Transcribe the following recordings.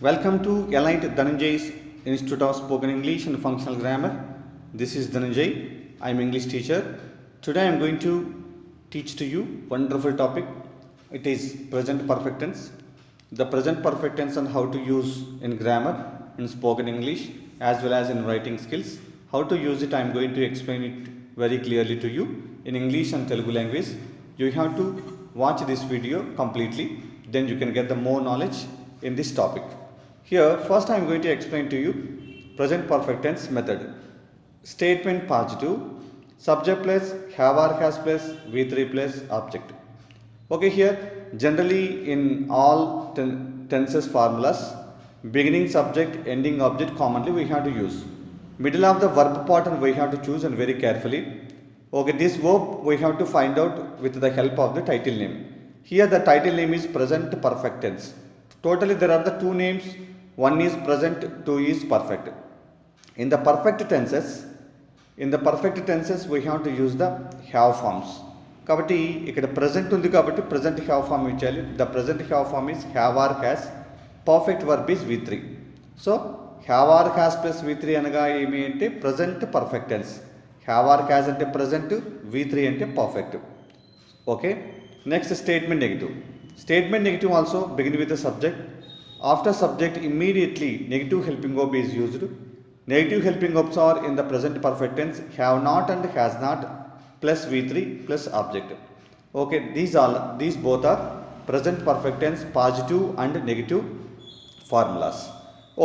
Welcome to Elite Dhananjay's Institute of Spoken English and Functional Grammar. This is Dhananjay. I am English teacher. Today I am going to teach to you wonderful topic. It is present perfect tense. The present perfect tense and how to use in grammar, in spoken English as well as in writing skills. How to use it I am going to explain it very clearly to you in English and Telugu language. You have to watch this video completely, then you can get the more knowledge in this topic. Here first I am going to explain to you present perfect tense method. Statement positive, subject plus have or has plus V3 plus object. Okay, here generally in all tenses formulas, beginning subject, ending object commonly we have to use. Middle of the verb pattern we have to choose and very carefully. Okay, this verb we have to find out with the help of the title name. Here the title name is present perfect tense. Totally there are the two names. One is present, two is perfect. In the perfect tenses we have to use the have forms. కాబట్టి ఇక్కడ present ఉంది కాబట్టి present have form ఇచ్చాలి. The present have form is have or has. Perfect verb is V3. So have or has plus V3 అనగా ఏమి అంటే present perfect tense. Have or has అంటే present, V3 అంటే perfect. Okay. Next statement negative. Statement negative also begin with the subject. After subject immediately negative helping verb is used. Negative helping verbs are in the present perfect tense have not and has not plus V3 plus object. Okay, these both are present perfect tense positive and negative formulas.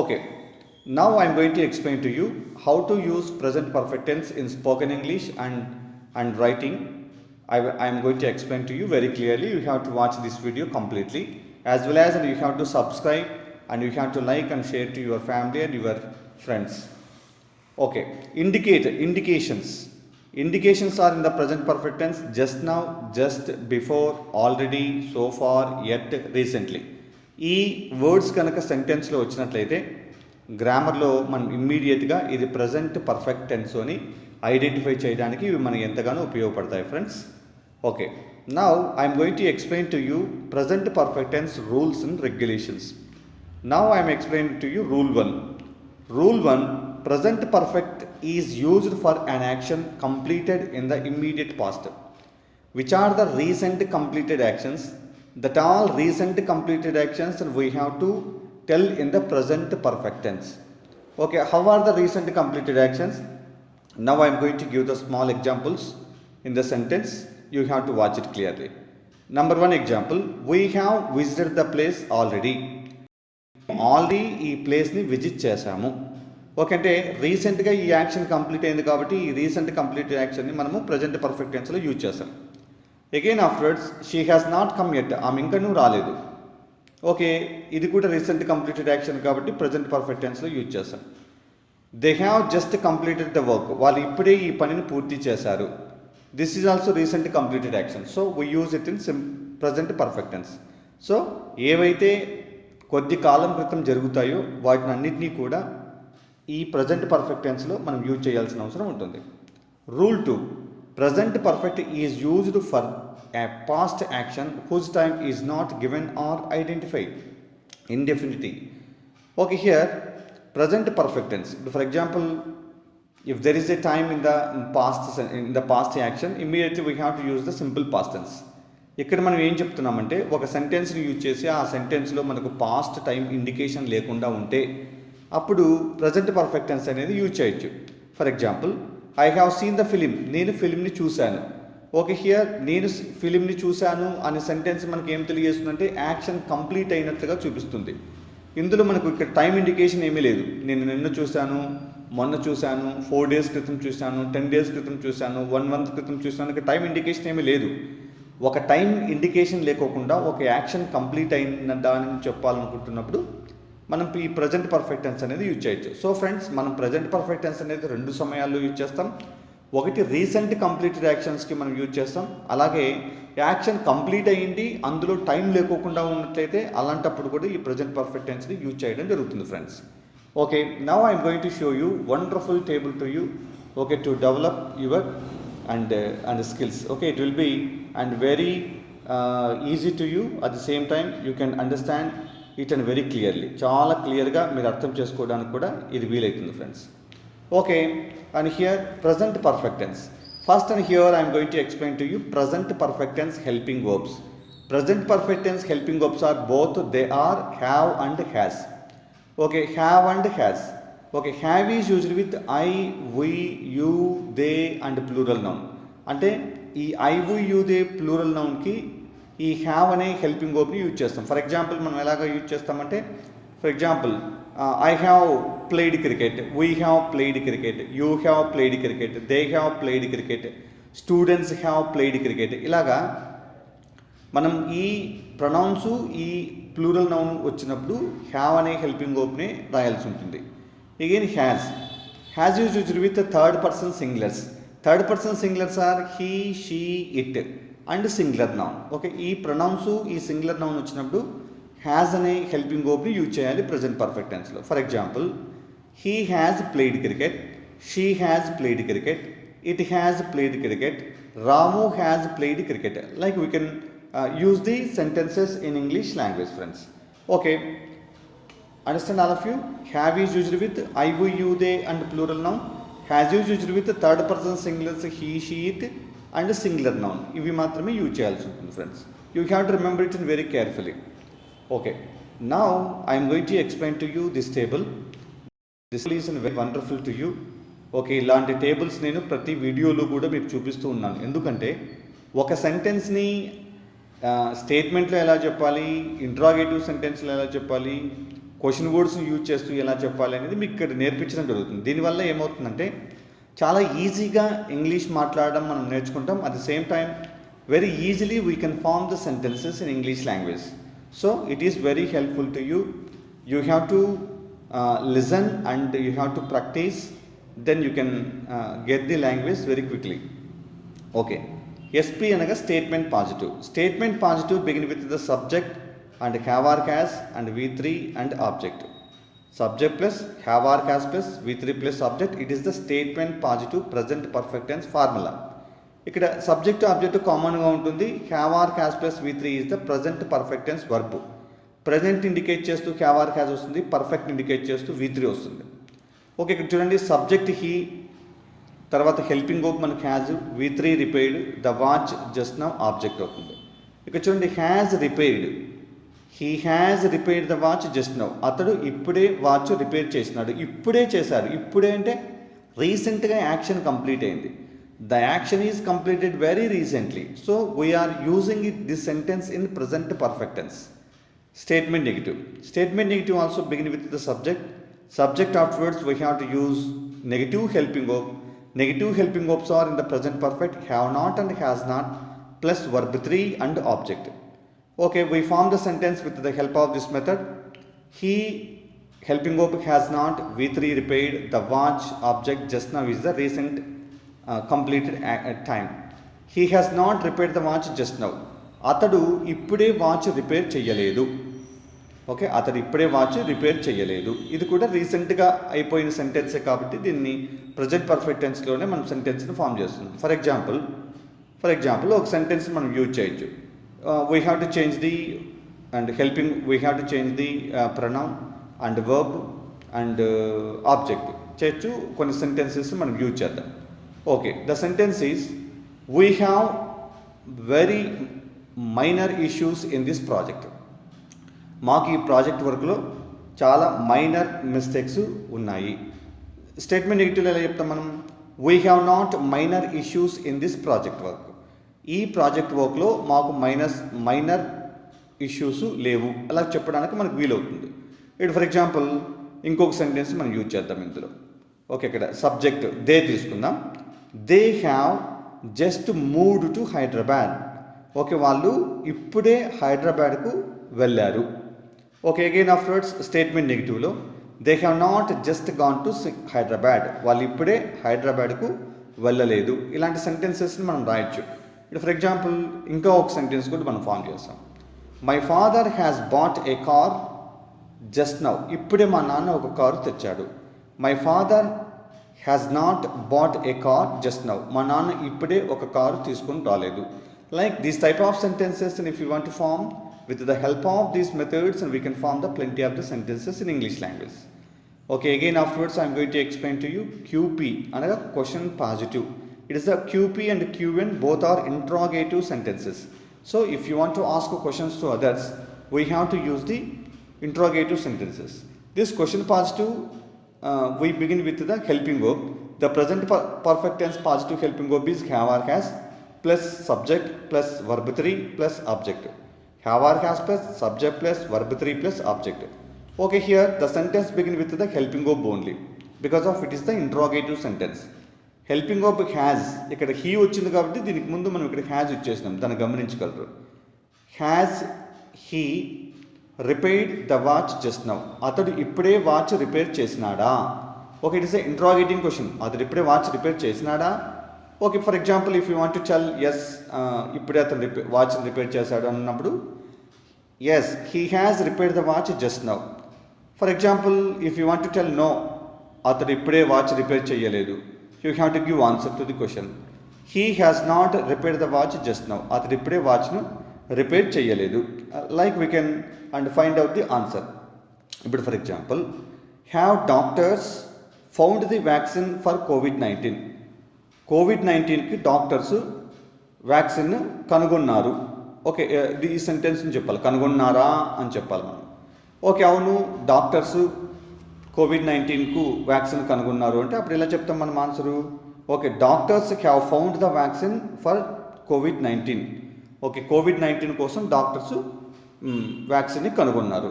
Okay, now I am going to explain to you how to use present perfect tense in spoken English and writing. I am going to explain to you very clearly. You have to watch this video completely, as well as you have to subscribe and you have to like and share to your family and your friends. Okay, indications. Indications are in the present perfect tense just now, just before, already, so far, yet, recently. ఈ words కనుక సెంటెన్స్లో వచ్చినట్లయితే గ్రామర్లో మనం ఇమ్మీడియట్గా ఇది present perfect tense అని identify చేయడానికి ఇవి మనకి ఎంతగానో ఉపయోగపడతాయి friends. Okay, now I am going to explain to you present perfect tense rules and regulations. Now I am explaining to you rule 1. Rule 1, present perfect is used for an action completed in the immediate past. Which are the recent completed actions? That all recent completed actions we have to tell in the present perfect tense. Okay, how are the recent completed actions? Now I am going to give the small examples in the sentence. You have to watch it clearly. Number 1 example, we have visited the place already. Already ఈ ప్లేస్ని visit చేశాము. Okay, అంటే రీసెంట్గా ఈ action complete అయింది కాబట్టి ఈ recent complete యాక్షన్ని మనము ప్రజెంట్ పర్ఫెక్ట్ టెన్స్లో యూజ్ చేస్తాం. Again afterwards she has not come yet, ఆమె ఇంకా రాలేదు. ఓకే, ఇది కూడా రీసెంట్ కంప్లీటెడ్ యాక్షన్ కాబట్టి ప్రజెంట్ పర్ఫెక్ట్ టెన్స్లో యూజ్ చేస్తాం. They have just completed the work, వాళ్ళు ఇప్పుడే ఈ పనిని పూర్తి చేశారు. This is also recent completed action, so we use it in present perfect tense. సో ఏవైతే కొద్ది కాలం క్రితం జరుగుతాయో వాటిని అన్నింటినీ కూడా ఈ ప్రజెంట్ పర్ఫెక్ట్ టెన్స్లో మనం యూజ్ చేయాల్సిన అవసరం ఉంటుంది. Rule 2, present perfect is used for a past action whose time is not given or identified. Indefinity. Okay, here present perfect tense. For example, if there is a time in the past action, immediately we have to use the simple past tense. ఇక్కడ మనం ఏం చెప్తున్నామంటే ఒక సెంటెన్స్ని use చేసి ఆ సెంటెన్స్లో మనకు past time indication లేకుండా ఉంటే అప్పుడు ప్రజెంట్ పర్ఫెక్ట్ టెన్స్ అనేది యూజ్ చేయొచ్చు. For example, I have seen the film, నేను ఫిలింని చూశాను. ఓకే, హియర్ నేను ఫిలింని చూశాను అనే సెంటెన్స్ మనకి ఏం తెలియజేస్తుందంటే యాక్షన్ కంప్లీట్ అయినట్లుగా చూపిస్తుంది. ఇందులో మనకు ఇక్కడ టైం ఇండికేషన్ ఏమీ లేదు. నేను నిన్న చూశాను, మొన్న చూశాను, 4 days క్రితం చూశాను, 10 days క్రితం చూశాను, 1 month క్రితం చూశాను. ఇక్కడ టైం ఇండికేషన్ ఏమీ లేదు. ఒక టైం ఇండికేషన్ లేకోకుండా ఒక యాక్షన్ కంప్లీట్ అయిన దానిని చెప్పాలనుకుంటున్నప్పుడు మనం ఈ ప్రజెంట్ పర్ఫెక్ట్ టెన్స్ అనేది యూజ్ చేయొచ్చు. సో ఫ్రెండ్స్, మనం ప్రజెంట్ పర్ఫెక్ట్ టెన్స్ అనేది 2 సమయాల్లో యూజ్ చేస్తాం. ఒకటి రీసెంట్ కంప్లీటెడ్ యాక్షన్స్కి మనం యూజ్ చేస్తాం, అలాగే యాక్షన్ కంప్లీట్ అయ్యింది అందులో టైం లేకోకుండా ఉన్నట్లయితే అలాంటప్పుడు కూడా ఈ ప్రజెంట్ పర్ఫెక్ట్ టెన్స్ని యూజ్ చేయడం జరుగుతుంది friends. Okay, now I'm going to show you wonderful table to you, okay, to develop your and skills. Okay, it will be and very easy to you. At the same time, you can understand it and very clearly, చాలా క్లియర్గా మీరు అర్థం చేసుకోవడానికి కూడా ఇది వీలవుతుంది friends. Okay, and here present perfect tense. First and here I'm going to explain to you present perfect tense helping verbs. Present perfect tense helping verbs are both, they are have and has. Okay, have and has. Okay, have is used with I, we, you, they and plural noun. అంటే ఈ I, we, you, they plural nounకి ఈ have అనే helping వర్బ్ని use చేస్తాం. For example మనం ఎలాగ use చేస్తామంటే, for example I have played cricket, we have played cricket, you have played cricket, they have played cricket, students have played cricket. ఇలాగా మనం ఈ ప్రొనౌన్స్ ఈ ప్లూరల్ నౌన్ వచ్చినప్పుడు హ్యావ్ అనే హెల్పింగ్ వర్బ్ని రాయాల్సి ఉంటుంది. Again has use used with third person singulars. Third person singulars are he, she, it and singular noun. Okay, ఈ ప్రొనౌన్స్ ఈ సింగులర్ నౌన్ వచ్చినప్పుడు హ్యాజ్ అనే హెల్పింగ్ వర్బ్ని యూజ్ చేయాలి ప్రజెంట్ పర్ఫెక్ట్ టెన్స్లో. For example, he has played cricket, she has played cricket, it has played cricket, Ramu has played cricket. Like we can use the sentences in English language, friends. Okay, understand all of you? Have is used with I, we, you, they and plural noun. Has is used with third person singulars he, she, it and singular noun. ఇవి మాత్రమే use చేయాల్సి ఉంటుంది friends. You have to remember it very carefully. Okay, now I am going to explain to you this table. This is very wonderful to you. Okay, ఇలాంటి tables నేను ప్రతి వీడియోలో కూడా మీకు చూపిస్తూ ఉన్నాను. ఎందుకంటే ఒక సెంటెన్స్ని స్టేట్మెంట్లో ఎలా చెప్పాలి, ఇంట్రాగేటివ్ సెంటెన్స్లో ఎలా చెప్పాలి, క్వశ్చన్ వర్డ్స్ని యూజ్ చేస్తూ ఎలా చెప్పాలి అనేది మీకు ఇక్కడ నేర్పించడం జరుగుతుంది. దీనివల్ల ఏమవుతుందంటే చాలా ఈజీగా ఇంగ్లీష్ మాట్లాడడం మనం నేర్చుకుంటాం. At the same time very easily we can form the sentences in English language. So it is very helpful to you. You have to listen and you have to practice, then you can get the language very quickly. Okay, SP అనగా statement positive. Statement positive begin with the subject and have or has and V3 and object. Subject plus have or has plus V3 plus object, it is the statement positive present perfect tense formula. ఇక్కడ subject object కామన్గా ఉంటుంది. Have or has plus V3 is the present perfect tense verb. Present indicate చేస్తూ have or has వస్తుంది, perfect indicate చేస్తూ V3 వస్తుంది. Okay, ఇక్కడ చూడండి, subject he, తర్వాత హెల్పింగ్ వర్బ్ మనకు has, V3 repaired, the watch just now object అవుతుంది. ఇక్కడ చూడండి, has repaired, he has repaired the watch just now. అతడు ఇప్పుడే వాచ్ రిపేర్ చేసినాడు. ఇప్పుడే చేశారు. ఇప్పుడే అంటే రీసెంట్గా యాక్షన్ కంప్లీట్ అయింది. The action is completed very recently. So we're using it this sentence in present perfect tense. Statement negative. Statement negative also begin with the subject. Subject afterwards we have to use negative helping verb. Negative helping verbs are in the present perfect have not and has not plus verb 3 and object. Okay, we form the sentence with the help of this method. He helping verb has not, V3 repaired, the watch object just now is the recent completed time. He has not repaired the watch just now. అతడు ఇప్పుడే watch repair చేయలేదు. Okay, అతడు ఇప్పుడే watch repair చేయలేదు. ఇది కూడా రీసెంట్గా అయిపోయిన సెంటెన్సే కాబట్టి దీన్ని ప్రజెంట్ పర్ఫెక్ట్ టెన్స్లోనే మనం సెంటెన్స్ని ఫామ్ చేస్తున్నాం. ఫర్ ఎగ్జాంపుల్ ఒక సెంటెన్స్ మనం యూజ్ చేయొచ్చు. We have to change the and helping, we have to change the pronoun and verb and object చేయొచ్చు. కొన్ని సెంటెన్సెస్ మనం యూజ్ చేద్దాం. Okay, the sentence is we have very minor issues in this project. మాకు ఈ project వర్క్లో చాలా minor mistakes ఉన్నాయి. Statement నెగిటివ్లో ఎలా చెప్తాం మనం? We have not minor issues in this project work. ఈ ప్రాజెక్ట్ వర్క్లో మాకు మైనర్ ఇష్యూస్ లేవు అలా చెప్పడానికి మనకు వీలవుతుంది. ఇప్పుడు ఫర్ ఎగ్జాంపుల్ ఇంకొక సెంటెన్స్ మనం యూజ్ చేద్దాం ఇందులో. ఓకే, ఇక్కడ సబ్జెక్ట్ దే తీసుకుందాం. They have just moved to Hyderabad. Okay, వాళ్ళు ఇప్పుడే హైదరాబాద్కు వెళ్ళారు. ఓకే, అగైన్ ఆఫ్టర్వర్డ్స్ స్టేట్మెంట్ నెగిటివ్లో they have not just gone to Hyderabad. వాళ్ళు ఇప్పుడే హైదరాబాద్కు వెళ్ళలేదు. ఇలాంటి సెంటెన్సెస్ని మనం రాయొచ్చు. ఇప్పుడు ఫర్ ఎగ్జాంపుల్ ఇంకా ఒక సెంటెన్స్ కూడా మనం ఫామ్ చేస్తాం. My father has bought a car just now. ఇప్పుడే మా నాన్న ఒక కారు తెచ్చాడు. My father has not bought a car just now. మా నాన్న ఇప్పుడే ఒక కారు తీసుకొని రాలేదు. Like these type of sentences, and if you want to form, With the help of these methods, and we can form the plenty of the sentences in English language. Okay, again afterwards I am going to explain to you QP, another question positive. It is the QP and QN, both are interrogative sentences. So if you want to ask questions to others, we have to use the interrogative sentences. This question positive, we begin with the helping verb. The present perfect tense positive helping verb is have or has plus subject plus verb 3 plus object. Have or has plus subject plus verb 3 plus object. Okay, here the sentence begins with the helping verb only because of it is the interrogative sentence. Helping verb has, ఇక్కడ he వచ్చింది కాబట్టి దీనికి ముందు మనం ఇక్కడ has ఇచ్చేసినాం, దాన్ని గమనించగలరు. Has he repaired the watch just now, అతడు ఇప్పుడే వాచ్ రిపేర్ చేసినాడా. Okay, it is a interrogating question. అతడు ఇప్పుడే వాచ్ రిపేర్ చేసినాడా. Okay, for example if you want to tell yes, ఇప్పుడే అతను వాచ్ని రిపేర్ చేశాడు అన్నప్పుడు yes he has repaired the watch just now. For example if you want to tell no, అతడు ఇప్పుడే వాచ్ రిపేర్ చేయలేదు, you have to give answer to the question. He has not repaired the watch just now, అతడు ఇప్పుడే వాచ్ను repair చేయలేదు. Like we can and find out the answer. ఇప్పుడు for example, have doctors found the vaccine for కోవిడ్-19. కోవిడ్-19కి doctors vaccine కనుగొన్నారు. Okay, ఈ సెంటెన్స్ని చెప్పాలి, కనుగొన్నారా అని చెప్పాలి మనం. ఓకే, అవును డాక్టర్స్ కోవిడ్-19కు వ్యాక్సిన్ కనుగొన్నారు అంటే అప్పుడు ఎలా చెప్తాం మనం answer. Okay, doctors have found the vaccine for COVID-19. Okay, COVID-19 కోసం డాక్టర్స్ వ్యాక్సిన్ని కనుగొన్నారు.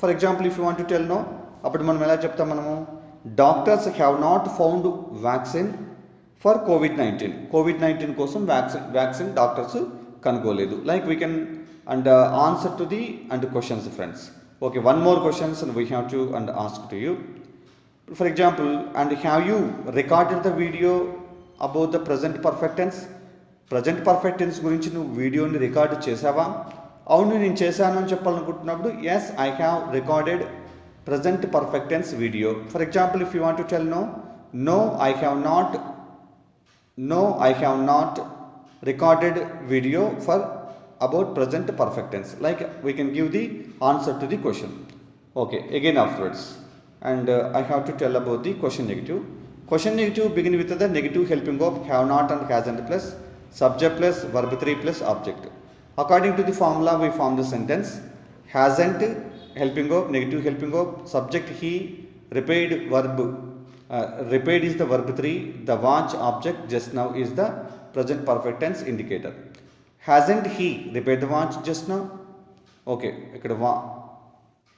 For example if you want to tell no, అప్పుడు మనం ఎలా చెప్తాం మనము, doctors have not found vaccine for COVID-19. COVID-19 కోసం vaccine doctors కనుగోలేదు. Like we can and answer to the and questions friends. Okay, one more questions and we have to and ask to you. For example, and have you recorded the video about the present perfect tense? Present perfect tense గురించి నువ్వు వీడియోని record చేసావా? అవును నేను చేశాను అని చెప్పాలనుకుంటున్నప్పుడు yes I have recorded present perfect tense video. For example, if you want to tell no, no I have not recorded video for about present perfect tense. Like we can give the answer to the question. Okay, again afterwards, and I have to tell about the question negative. Question negative begin with the negative helping verb have not and hasn't plus subject plus verb 3 plus object. According to the formula, we form the sentence: hasn't helping verb, negative helping verb, subject he, repaired verb, repaired is the verb 3, the watch object just now is the present perfect tense indicator. Hasn't he repaired the watch just now? Okay, ఇక్కడ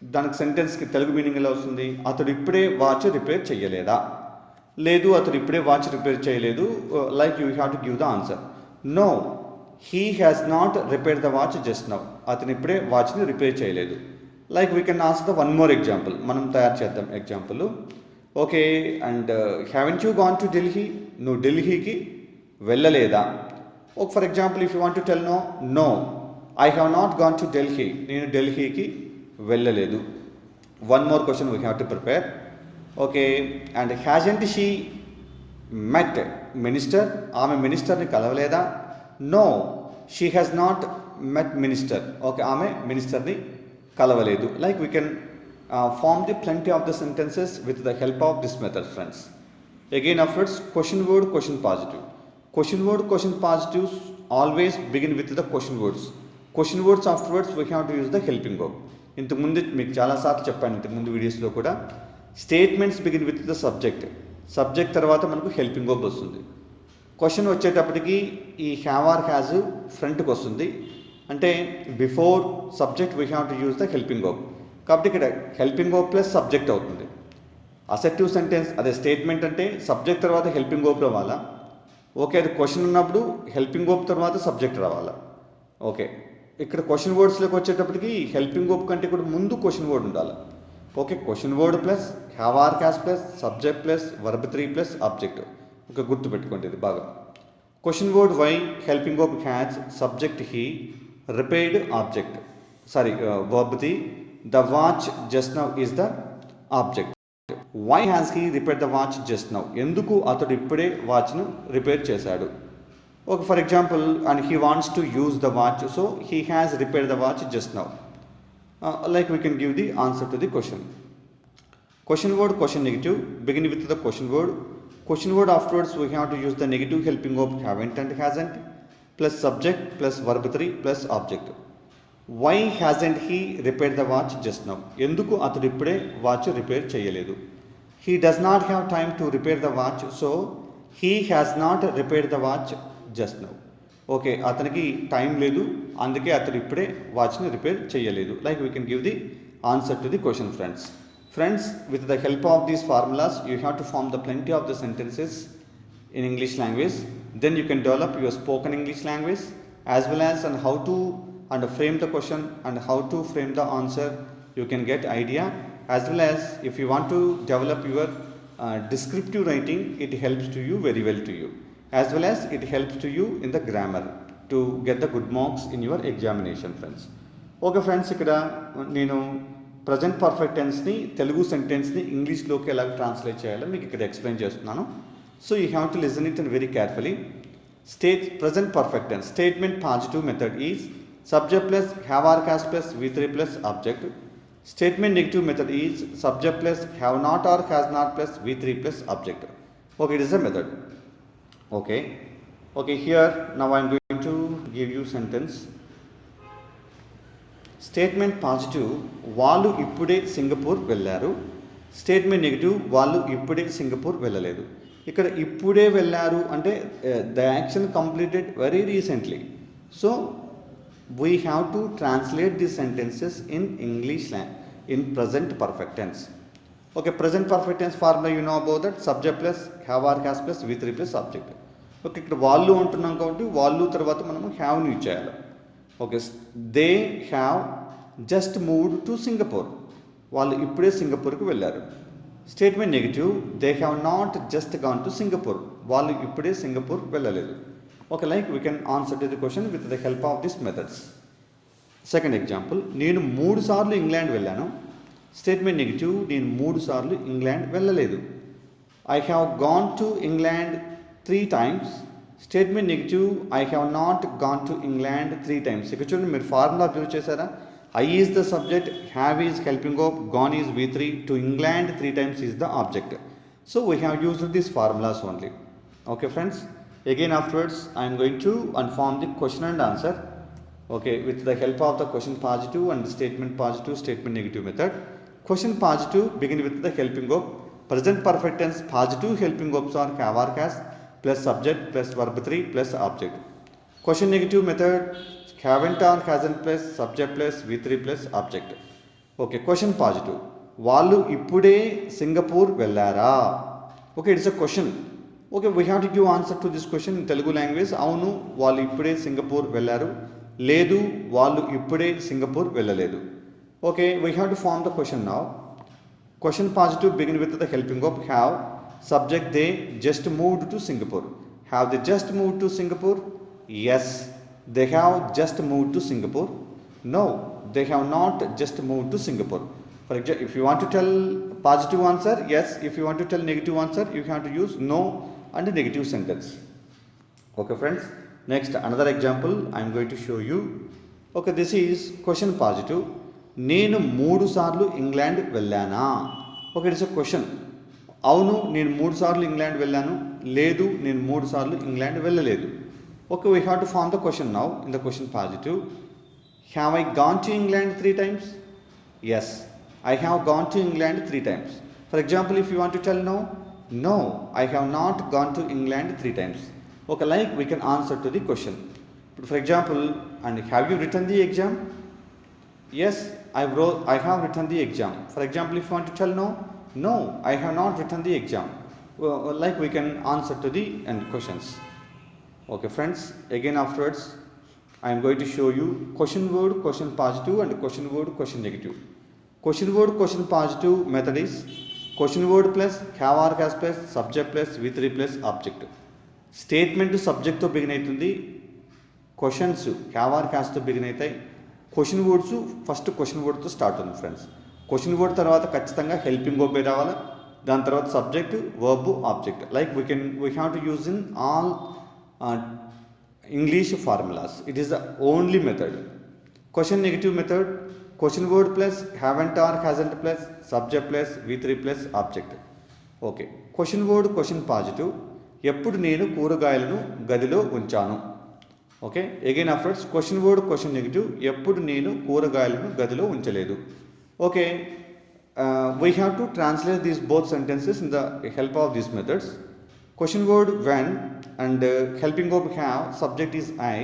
దానికి సెంటెన్స్కి Telugu meaning ఎలా వస్తుంది? అతడు ఇప్పుడే watch repair చేయలేదా? లేదు, అతడు ఇప్పుడే వాచ్ రిపేర్ చేయలేదు. Like you have to give the answer. No he has not repair the watch just now, అతను ఇప్పుడే వాచ్ని రిపేర్ చేయలేదు. Like we can ask the one more example, మనం తయారు చేద్దాం example. Okay, and haven't you gone to Delhi, నువ్వు ఢిల్లీకి వెళ్ళలేదా? Okay, for example if you want to tell no, no I have not gone to Delhi, నేను ఢిల్లీకి వెళ్ళలేదు. One more question we have to prepare. Okay, and hasn't she met minister, ఆమె మినిస్టర్ని కలవలేదా? No she has not met minister, okay ఆమె మినిస్టర్ని కలవలేదు. Like we can form the plenty of the sentences with the help of this method friends. Again afterwards, question word, question positive. Question word, question positives always begin with the question words. Question words afterwards we have to use the helping verb. ఇంతకుముందు మీకు చాలాసార్లు చెప్పాను, ఇంతకుముందు వీడియోస్లో కూడా, statements begin with the subject, subject తర్వాత మనకు helping verb వస్తుంది. క్వశ్చన్ వచ్చేటప్పటికి ఈ హ్యావ్ ఆర్ హ్యాజ్ ఫ్రంట్కి వస్తుంది, అంటే before subject we have to use the helping verb. కాబట్టి ఇక్కడ హెల్పింగ్ వర్బ్ ప్లస్ సబ్జెక్ట్ అవుతుంది. అసెర్టివ్ సెంటెన్స్ అదే స్టేట్మెంట్ అంటే సబ్జెక్ట్ తర్వాత హెల్పింగ్ వర్బ్ రావాలా. ఓకే, అది క్వశ్చన్ ఉన్నప్పుడు హెల్పింగ్ వర్బ్ తర్వాత సబ్జెక్ట్ రావాలా. ఓకే, ఇక్కడ క్వశ్చన్ వర్డ్స్లోకి వచ్చేటప్పటికి హెల్పింగ్ వర్బ్ కంటే కూడా ముందు క్వశ్చన్ వర్డ్ ఉండాలి. Okay, question word plus have or has plus subject plus verb 3 plus object. Okay, గుర్తుపెట్టుకోండి ఇది బాగా. Question word why, helping verb has, subject he, repaired object verb 3, the watch just now is the object. Why has he repair the watch just now, ఎందుకు అతడు ఇప్పుడే వాచ్ను repair చేశాడు. Okay, for example, and he wants to use the watch, so he has repaired the watch just now. Like we can give the answer to the question. Question word, question negative. Begin with the question word. Question word afterwards we have to use the negative helping of haven't and hasn't plus subject plus verb 3 plus object. Why hasn't he repaired the watch just now? ఎందుకు అతడు ఇప్పుడే watch repair చేయలేదు? He does not have time to repair the watch, so he has not repaired the watch just now. Okay, అతనికి time లేదు, అందుకే అతడు ఇప్పుడే వాచ్ని రిపేర్ చేయలేదు. Like we can give the answer to the question friends. Friends, with the help of these formulas, you have to form the plenty of the sentences in English language. Then you can develop your spoken English language as well as on how to and frame the question and how to frame the answer. You can get idea, as well as if you want to develop your descriptive writing, it helps to you very well to you, as well as it helps to you in the grammar to get the good marks in your examination, friends. Okay friends, ఇక్కడ నేను present perfect టెన్స్ని తెలుగు సెంటెన్స్ని ఇంగ్లీష్లోకి ఎలా translate చేయాలో మీకు ఇక్కడ explain చేస్తున్నాను. So you have to listen it and very carefully. Present perfect tense statement positive method is subject plus have or has plus v3 plus object. Statement negative method is subject plus have not or has not plus v3 plus object. Okay, it is a method. Okay, here now I am going to give you sentence. Statement positive, వాళ్ళు ఇప్పుడే Singapore వెళ్ళారు. Statement negative, వాళ్ళు ఇప్పుడే Singapore వెళ్ళలేదు. ఇక్కడ ఇప్పుడే వెళ్ళారు అంటే the action completed very recently. So we have to translate these sentences in English in present perfect tense. Okay, present perfect tense formula you know about that. Subject plus have or has plus v3 plus object. Okay, ఇక్కడ వాళ్ళు అంటున్నాం కాబట్టి వాళ్ళు తర్వాత మనము have ని use చేయాలి. Okay, they have just moved to Singapore. వాళ్ళు ఇప్పుడే సింగపూర్కి వెళ్ళారు. Statement negative, they have not just gone to Singapore. వాళ్ళు ఇప్పుడే సింగపూర్ వెళ్ళలేదు. Okay, like we can answer to the question with the help of these methods. Second example, నేను 3 సార్లు England వెళ్ళాను. Statement negative, నేను 3 సార్లు ఇంగ్లాండ్ వెళ్ళలేదు. I have gone to England 3 times. Statement negative, I have not gone to England 3 times. ఇక్కడ చూడండి, మీరు formula observe చేశారా? I is the subject, have is helping of, gone is v3, to England 3 times is the object. So we have used these formulas only. Okay friends, again afterwards I am going to inform the question and answer. Okay, with the help of the question positive and statement positive, statement negative method. Question positive begin with the helping of present perfect tense. Positive helping verbs are have or has plus subject plus verb 3 plus object. Question negative method, haven't or hasn't plus subject plus v3 plus object. Okay, question positive, వాళ్ళు ఇప్పుడే Singapore వెళ్ళారా? Okay, it's a question. Okay, we have to give answer to this question in Telugu language. అవును, వాళ్ళు ఇప్పుడే Singapore వెళ్ళారు. లేదు, వాళ్ళు ఇప్పుడే సింగపూర్ వెళ్ళలేదు. Okay, we have to form the question now. Question positive begin with the helping of have, subject they just moved to Singapore. Have they just moved to Singapore? Yes, they have just moved to Singapore. No, they have not just moved to Singapore. For example, if you want to tell positive answer, yes. If you want to tell negative answer, you have to use no and a negative sentence. Okay friends, next another example I am going to show you. Okay, this is question positive. నేను 3 సార్లు England వెళ్ళానా? Okay, it's a question. అవును, నేను 3 సార్లు England వెళ్ళాను. లేదు, నేను 3 సార్లు ఇంగ్లాండ్ వెళ్ళలేదు. Okay, we have to form the question now in the question positive. Have I gone to England 3 times? Yes, I have gone to England 3 times. For example, if you want to tell no, I have not gone to England 3 times. Okay, like we can answer to the question. For example, and have you written the exam? Yes, I have written the exam. For example, if you want to tell no, I have not written the exam. Like we can answer to the end questions. Okay friends, again afterwards I am going to show you question word, question positive and question word, question negative. Question word, question positive method is question word plus have or has plus subject plus v3 plus object. Statement సబ్జెక్ట్తో begin అవుతుంది. Questions have or హ్యాస్తో begin అవుతాయి. Question words first question వర్డ్తో start ఉంది friends. Question word తర్వాత ఖచ్చితంగా helping verb రావాలి. దాని తర్వాత subject, verb, object. Like we have to use in all English formulas. It is the only method. Question negative method, question word plus haven't or hasn't plus subject plus V3 plus object. Okay, question word question positive, ఎప్పుడు నేను కూరగాయలను గదిలో ఉంచాను. Okay, again afters question word question negative, ఎప్పుడు నేను కూరగాయలను గదిలో ఉంచలేదు. Okay, we have to translate these both sentences in the help of these methods. Question word when and helping verb have, subject is I,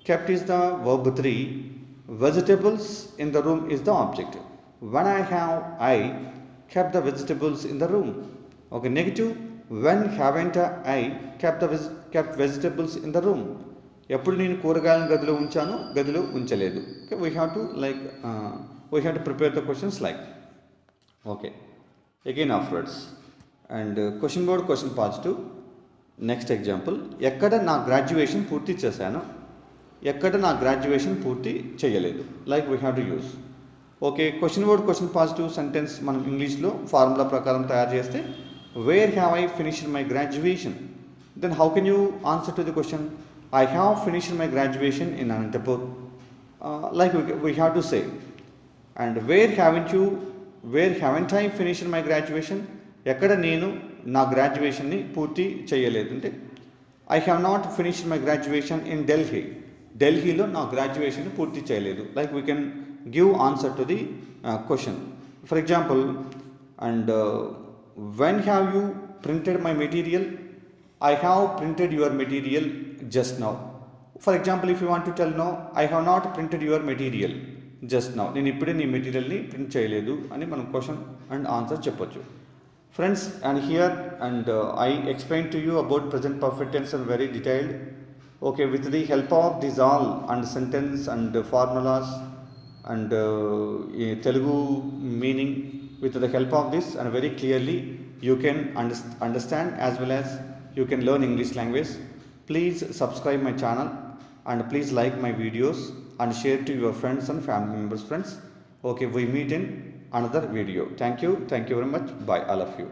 kept is the verb 3, vegetables in the room is the object. When I have I kept the vegetables in the room. Okay, negative, when haven't I kept vegetables in the room. ఎప్పుడు నేను కూరగాయలను గదిలో ఉంచాను, గదిలో ఉంచలేదు. Okay, we have to prepare the questions like. Okay, again afterwards. And question word question positive. Next example, ఎక్కడ నా graduation పూర్తి చేశాను, ఎక్కడ నా గ్రాడ్యుయేషన్ పూర్తి చేయలేదు. Like we have to use. Okay, question word question positive sentence మనం ఇంగ్లీష్లో ఫార్ములా ప్రకారం తయారు చేస్తే where have I finished my graduation. Then how can you answer to the question I have finished my graduation in Anantapur. Like we have to say. And where haven't I finished my graduation, ఎక్కడ నేను నా గ్రాడ్యుయేషన్ని పూర్తి చేయలేదు అంటే I have not finished my graduation in Delhi. ఢిల్లీలో నా graduation పూర్తి చేయలేదు. Like we can give answer to the question. For example, and when have you printed my material, I have printed your material just now. For example, if you want to tell no, I have not printed your material just now. నేను ఇప్పుడే నీ మెటీరియల్ని print చేయలేదు అని మనం question and answer చెప్పొచ్చు. Friends, and here I explained to you about present perfect tense and very detailed. Okay, with the help of these all and sentence and formulas and Telugu meaning, with the help of this and very clearly you can understand as well as you can learn English language. Please subscribe my channel and please like my videos and share to your friends and family members. Friends, okay, we meet in another video. Thank you very much. Bye all of you.